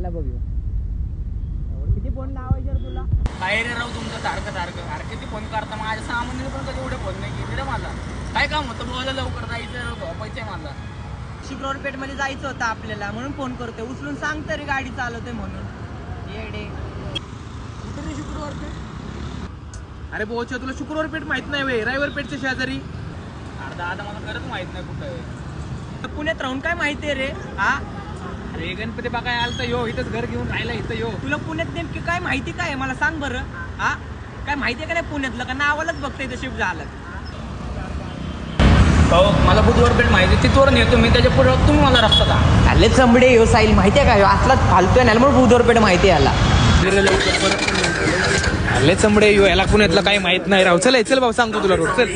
आला बघ किती फोन लावायचे रे तुला काय रे राव तुमचं सारखं सारखं अरे किती फोन करता माझ्या सामान्य पण कधी एवढे फोन नाही केले रे मला काय काम होतं बोला लवकर जायचं झोपायचंय मला शुक्रवार पेठ मध्ये जायचं होतं आपल्याला म्हणून फोन करतोय उचलून सांग तरी गाडी चालवते म्हणून येडे कुठे रे शुक्रवार पेठ अरे बोचा तुला शुक्रवार पेठ माहित नाही वे रविवार पेठच्या शेजारी अरे दादा मला खरंच माहित नाही कुठं पुण्यात राहून काय माहितीये रे हा अरे गणपती बागाय आलता यो इथंच घर घेऊन राहिला इथं यो तुला पुण्यात नेमकी काय माहिती काय मला सांग बरं हा काय माहितीये का नाही पुण्यातलं का नावालाच बघता इथं शिफ्ट झालं हो मला बुधवार पेठ माहिती तिथवर नेतो मी त्याच्या पुढे तुम्ही मला रस्ता द्या चालले चंबडे यो साईल माहितीये का असलाच फालतोय ना म्हणून बुधवार पेठ माहिती याला हल्ले चमडे यो याला पुण्यातलं काही माहित नाही राव चल भाऊ सांगतो तुला रोड चल